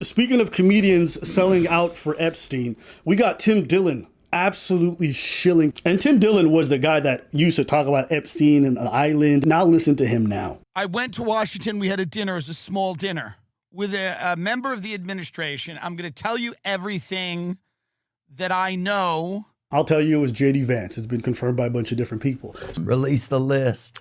Speaking of comedians selling out for Epstein, we got Tim Dillon absolutely shilling. And Tim Dillon was the guy that used to talk about Epstein and an island. Now listen to him now. I went to Washington. We had a dinner. It was a small dinner with a member of the administration. I'm going to tell you everything that I know. I'll tell you it was JD Vance. It's been confirmed by a bunch of different people. Release the list.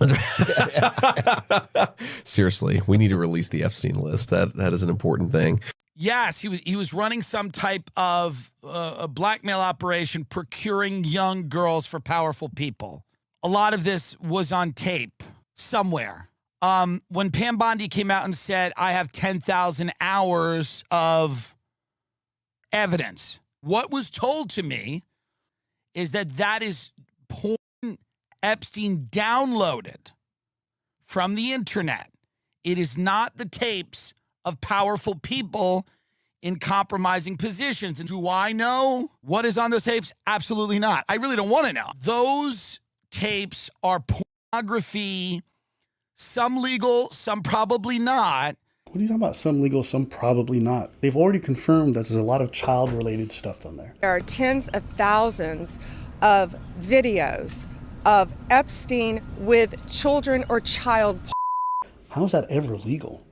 Seriously, we need to release the Epstein list. That is an important thing. Yes, he was running some type of a blackmail operation, procuring young girls for powerful people. A lot of this was on tape somewhere. When Pam Bondi came out and said, I have 10,000 hours of evidence, what was told to me is that is porn Epstein downloaded from the internet. It is not the tapes of powerful people in compromising positions. And do I know what is on those tapes? Absolutely not. I really don't want to know. Those tapes are pornography, some legal, some probably not. What are you talking about? Some legal, some probably not. They've already confirmed that there's a lot of child-related stuff on there. There are tens of thousands of videos of Epstein with children or child. How is that ever legal?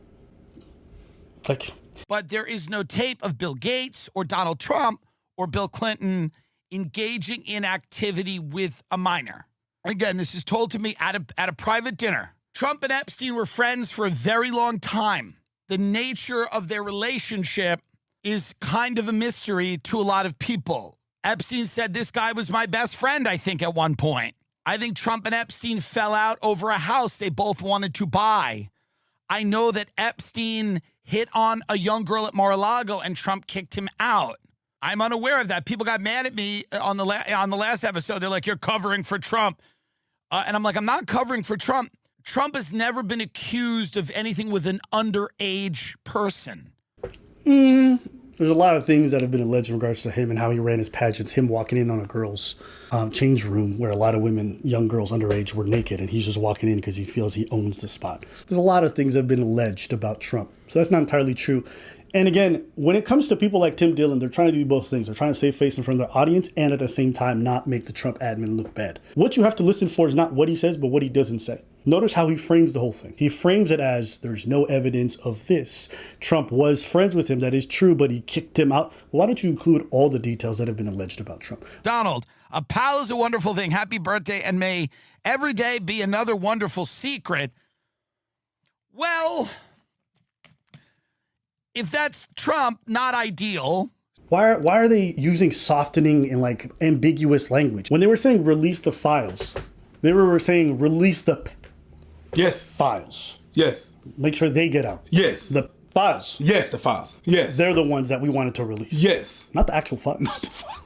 But there is no tape of Bill Gates or Donald Trump or Bill Clinton engaging in activity with a minor. Again, this is told to me at a private dinner. Trump and Epstein were friends for a very long time. The nature of their relationship is kind of a mystery to a lot of people. Epstein said, this guy was my best friend, I think, at one point. I think Trump and Epstein fell out over a house they both wanted to buy. I know that Epstein hit on a young girl at Mar-a-Lago and Trump kicked him out. I'm unaware of that. People got mad at me on the last episode. They're like, you're covering for Trump. And I'm like, I'm not covering for Trump. Trump has never been accused of anything with an underage person. There's a lot of things that have been alleged in regards to him and how he ran his pageants. Him walking in on a girl's change room where a lot of women, young girls underage, were naked, and he's just walking in because he feels he owns the spot. There's a lot of things that have been alleged about Trump. So that's not entirely true. And again, when it comes to people like Tim Dillon, they're trying to do both things. They're trying to save face in front of their audience and at the same time not make the Trump admin look bad. What you have to listen for is not what he says, but what he doesn't say. Notice how he frames the whole thing. He frames it as there's no evidence of this. Trump was friends with him. That is true, but he kicked him out. Why don't you include all the details that have been alleged about Trump? Donald, a pal is a wonderful thing. Happy birthday, and may every day be another wonderful secret. Well, if that's Trump, not ideal. Why are they using softening and like ambiguous language? When they were saying release the files, they were saying release the files. Yes. Make sure they get out. Yes. The files. Yes, the files. Yes. They're the ones that we wanted to release. Yes. Not the actual files. Not the files.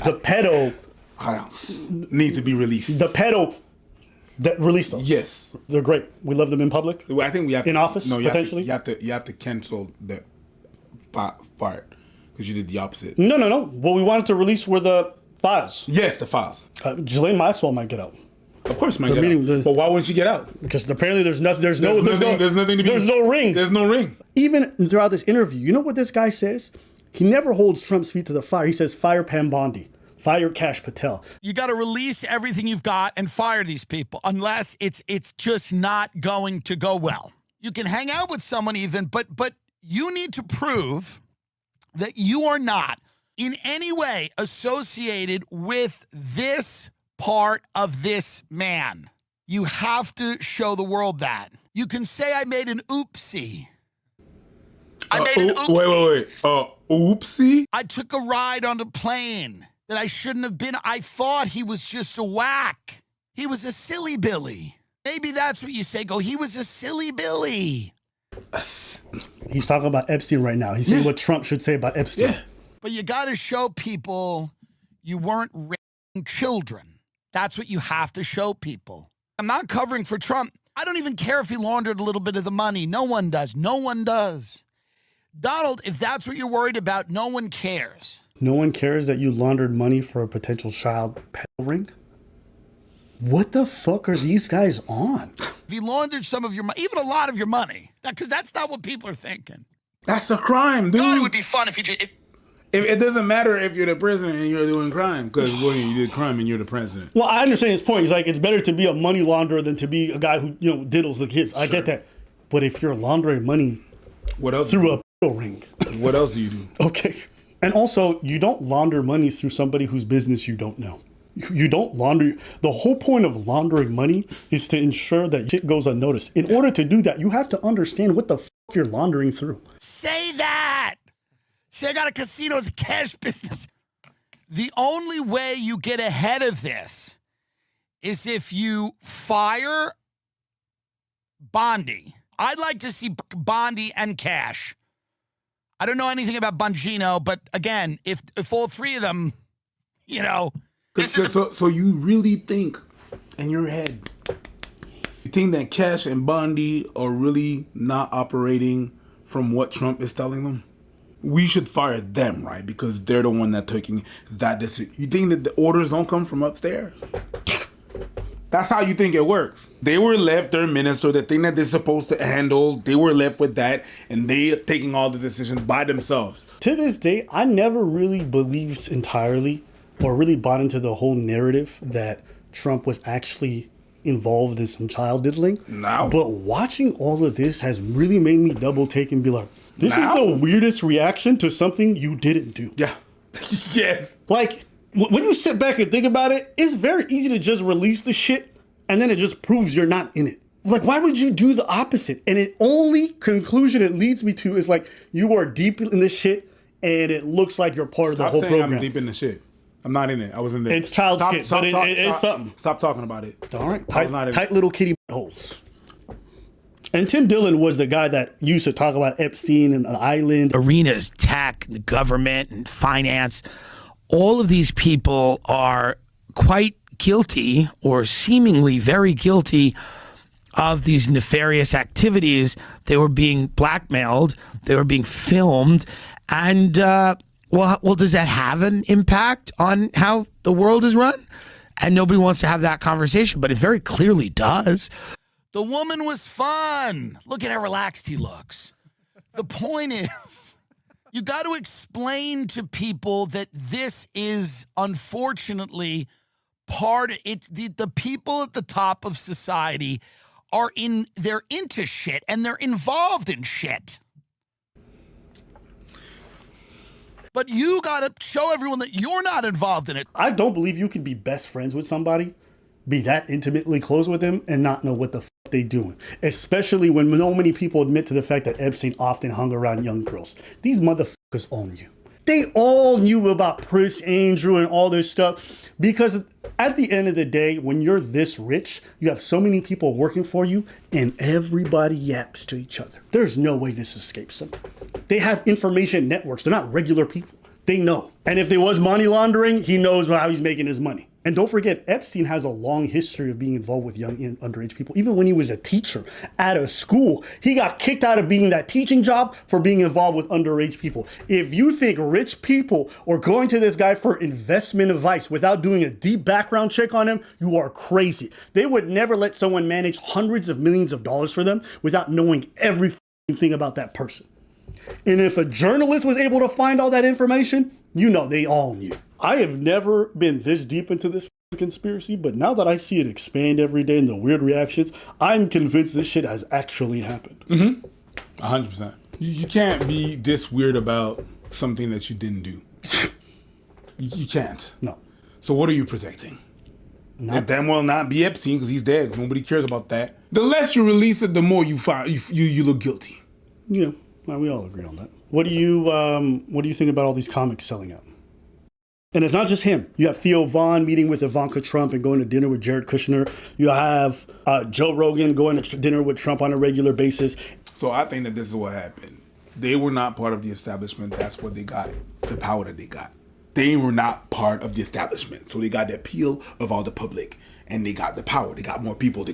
The pedo files need to be released. The pedo that released those. Yes. They're great. We love them in public. I think we have in to, office. No, potentially. You have to cancel the part because you did the opposite. No. What we wanted to release were the files. Yes, the files. Ghislaine Maxwell might get out. Of course, might get out. But why wouldn't she get out? Because apparently there's nothing. There's no ring. There's no ring. Even throughout this interview, you know what this guy says? He never holds Trump's feet to the fire. He says, "Fire Pam Bondi, fire Kash Patel." You got to release everything you've got and fire these people, unless it's just not going to go well. You can hang out with someone even, but you need to prove that you are not in any way associated with this part of this man. You have to show the world that. You can say I made an oopsie. Wait. Oopsie? I took a ride on a plane that I shouldn't have been. I thought he was just a whack. He was a silly Billy. Maybe that's what you say. Go, he was a silly Billy. He's talking about Epstein right now. He's saying what Trump should say about Epstein. Yeah. But you got to show people you weren't raising children. That's what you have to show people. I'm not covering for Trump. I don't even care if he laundered a little bit of the money. No one does. No one does. Donald, if that's what you're worried about, no one cares. No one cares that you laundered money for a potential child pedo ring? What the fuck are these guys on? If he laundered some of your money, even a lot of your money, because that's not what people are thinking. That's a crime, dude. God, it would be fun if you just. It doesn't matter if you're the president and you're doing crime, because you did crime and you're the president. Well, I understand his point. He's like, it's better to be a money launderer than to be a guy who, diddles the kids. I get that. But if you're laundering money What else? through a ring. What else do you do? Okay. And also, you don't launder money through somebody whose business you don't know. You don't launder. The whole point of laundering money is to ensure that shit goes unnoticed. In order to do that, you have to understand what the you're laundering through. Say that. Say I got a casino, it's a cash business. The only way you get ahead of this is if you fire Bondi. I'd like to see Bondi and Cash. I don't know anything about Bongino, but again, if all three of them, So you really think in your head, you think that Cash and Bondi are really not operating from what Trump is telling them? We should fire them, right? Because they're the one that's taking that decision. You think that the orders don't come from upstairs? That's how you think it works. They were left their minister, the thing that they're supposed to handle, they were left with that, and they're taking all the decisions by themselves. To this day, I never really believed entirely or really bought into the whole narrative that Trump was actually involved in some child diddling. No. But watching all of this has really made me double take and be like, this Now? is the weirdest reaction to something you didn't do. Yeah. Yes. Like, when you sit back and think about it, it's very easy to just release the shit and then it just proves you're not in it. Like, why would you do the opposite? And the only conclusion it leads me to is like, you are deep in this shit and it looks like you're part of the Stop whole saying program. I'm deep in the shit. I'm not in it. I was in there. It's child shit, but it's something. Stop talking about it. All right, I was not in tight it. little kitty holes. And Tim Dillon was the guy that used to talk about Epstein and an island. Arenas, tech, the government, and finance. All of these people are quite guilty or seemingly very guilty of these nefarious activities. They were being blackmailed. They were being filmed. And, well, does that have an impact on how the world is run? And nobody wants to have that conversation, but it very clearly does. The woman was fun. Look at how relaxed he looks. The point is, you got to explain to people that this is unfortunately part of it. The people at the top of society they're into shit and they're involved in shit. But you got to show everyone that you're not involved in it. I don't believe you can be best friends with somebody, be that intimately close with them, and not know what the they doing. Especially when so many people admit to the fact that Epstein often hung around young girls. These motherfuckers own you. They all knew about Prince Andrew and all this stuff because at the end of the day, when you're this rich, you have so many people working for you and everybody yaps to each other. There's no way this escapes them. They have information networks. They're not regular people. They know. And if there was money laundering, he knows how he's making his money. And don't forget, Epstein has a long history of being involved with young and underage people. Even when he was a teacher at a school, he got kicked out of being that teaching job for being involved with underage people. If you think rich people are going to this guy for investment advice without doing a deep background check on him, you are crazy. They would never let someone manage hundreds of millions of dollars for them without knowing every thing about that person. And if a journalist was able to find all that information, they all knew. I have never been this deep into this conspiracy, but now that I see it expand every day and the weird reactions, I'm convinced this shit has actually happened. 100%. You can't be this weird about something that you didn't do. You can't. No. So what are you protecting? It damn well not be Epstein because he's dead. Nobody cares about that. The less you release it, the more you find you look guilty. Yeah, well, we all agree on that. What do you think about all these comics selling out? And it's not just him. You have Theo Vaughn meeting with Ivanka Trump and going to dinner with Jared Kushner. You have Joe Rogan going to dinner with Trump on a regular basis. So I think that this is what happened. They were not part of the establishment. That's what they got, the power that they got. They were not part of the establishment. So they got the appeal of all the public. And they got the power. They got more people.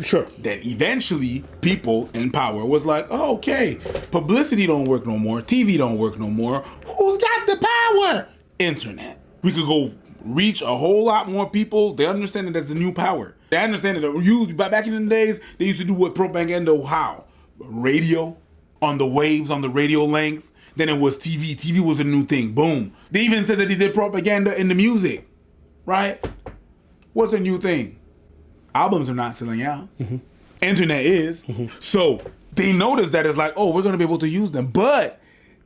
Sure. Then eventually, people in power was like, oh, okay, publicity don't work no more. TV don't work no more. Who's got the power? Internet. We could go reach a whole lot more people. They understand that that's the new power. They understand that back in the days, they used to do what propaganda, how? Radio, on the waves, on the radio length. Then it was TV. TV was a new thing. Boom. They even said that he did propaganda in the music, right? What's a new thing? Albums are not selling out. Internet is. So they noticed that it's like, oh, we're going to be able to use them. But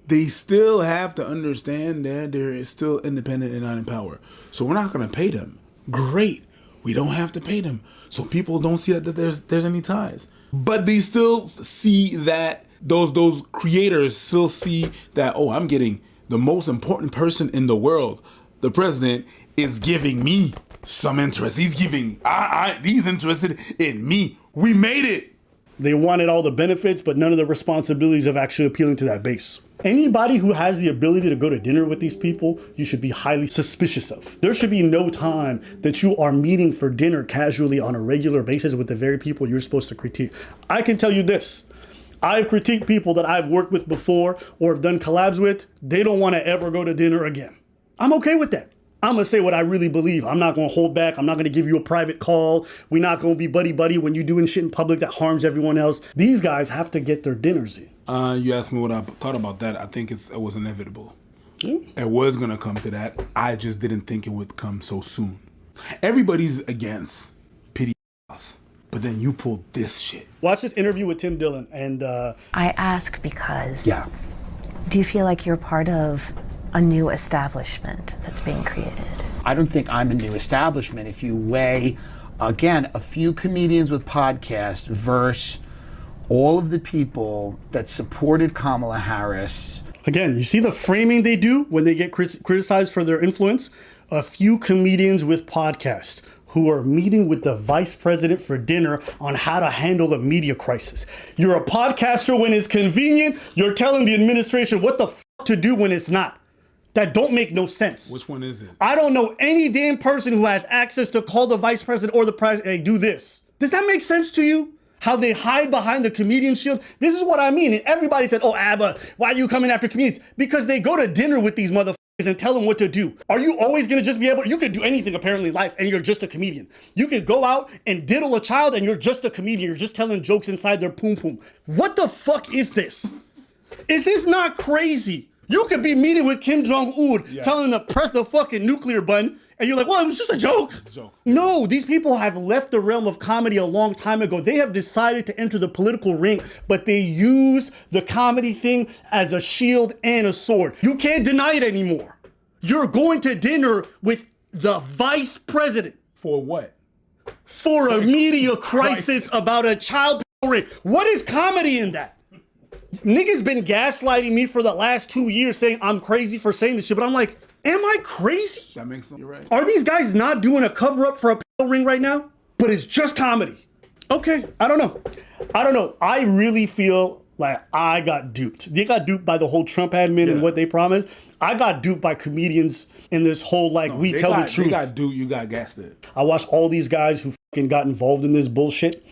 they still have to understand that they're still independent and not in power. So we're not going to pay them. Great. We don't have to pay them. So people don't see that there's any ties. But they still see that those creators still see that, oh, I'm getting the most important person in the world. The president is giving me some interest. He's giving, he's interested in me. We made it. They wanted all the benefits, but none of the responsibilities of actually appealing to that base. Anybody who has the ability to go to dinner with these people, you should be highly suspicious of. There should be no time that you are meeting for dinner casually on a regular basis with the very people you're supposed to critique. I can tell you this. I've critiqued people that I've worked with before or have done collabs with. They don't want to ever go to dinner again. I'm okay with that. I'm going to say what I really believe. I'm not going to hold back. I'm not going to give you a private call. We're not going to be buddy-buddy when you're doing shit in public that harms everyone else. These guys have to get their dinners in. You asked me what I thought about that. I think it was inevitable. It was going to come to that. I just didn't think it would come so soon. Everybody's against pity, but then you pulled this shit. Watch this interview with Tim Dillon. And I ask because do you feel like you're part of a new establishment that's being created? I don't think I'm a new establishment. If you weigh, again, a few comedians with podcasts versus all of the people that supported Kamala Harris. Again, you see the framing they do when they get criticized for their influence? A few comedians with podcasts who are meeting with the vice president for dinner on how to handle a media crisis. You're a podcaster when it's convenient. You're telling the administration what the to do when it's not. That don't make no sense. Which one is it? I don't know any damn person who has access to call the vice president or the president, hey, do this. Does that make sense to you? How they hide behind the comedian shield? This is what I mean. And everybody said, oh, Abba, why are you coming after comedians? Because they go to dinner with these motherfuckers and tell them what to do. Are you always gonna just be able, you could do anything apparently in life and you're just a comedian. You could go out and diddle a child and you're just a comedian. You're just telling jokes inside their poom poom. What the fuck is this? Is this not crazy? You could be meeting with Kim Jong-un, telling him to press the fucking nuclear button, and you're like, well, it was just a joke. It's a joke. No, these people have left the realm of comedy a long time ago. They have decided to enter the political ring, but they use the comedy thing as a shield and a sword. You can't deny it anymore. You're going to dinner with the vice president. For what? For a media crisis about a child ring. What is comedy in that? Niggas been gaslighting me for the last 2 years saying I'm crazy for saying this shit, but I'm like, am I crazy? That makes sense. You're right. Are these guys not doing a cover up for a ring right now? But it's just comedy. Okay, I don't know. I really feel like I got duped. They got duped by the whole Trump admin and what they promised. I got duped by comedians in this whole we tell the truth. They got duped, you got gaslit. I watched all these guys who fucking got involved in this bullshit.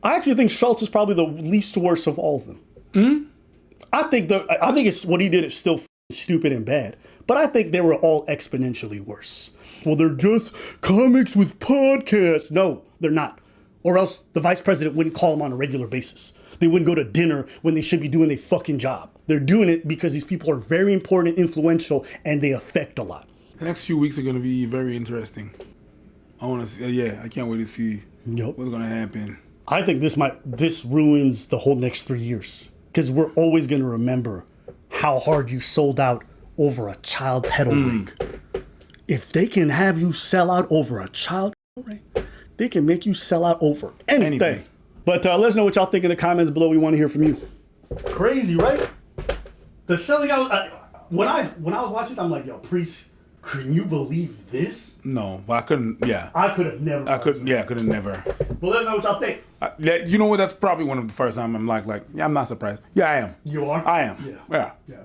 I actually think Schultz is probably the least worst of all of them. I think it's what he did is still stupid and bad, but I think they were all exponentially worse. Well, they're just comics with podcasts. No, they're not. Or else the vice president wouldn't call them on a regular basis. They wouldn't go to dinner when they should be doing their fucking job. They're doing it because these people are very important, influential, and they affect a lot. The next few weeks are going to be very interesting. I want to see, I can't wait to see what's going to happen. I think this ruins the whole next 3 years. Because we're always going to remember how hard you sold out over a child pedal ring. If they can have you sell out over a child pedal ring, they can make you sell out over anything. But let us know what y'all think in the comments below. We want to hear from you. Crazy, right? The selling out. When I was watching this, I'm like, yo, Priest, can you believe this? No, I couldn't. Yeah, I could have never. I couldn't. Yeah, I could have never. Well, let us know what y'all think. You know what? That's probably one of the first time I'm like, yeah, I'm not surprised. Yeah, I am. You are? I am. Yeah.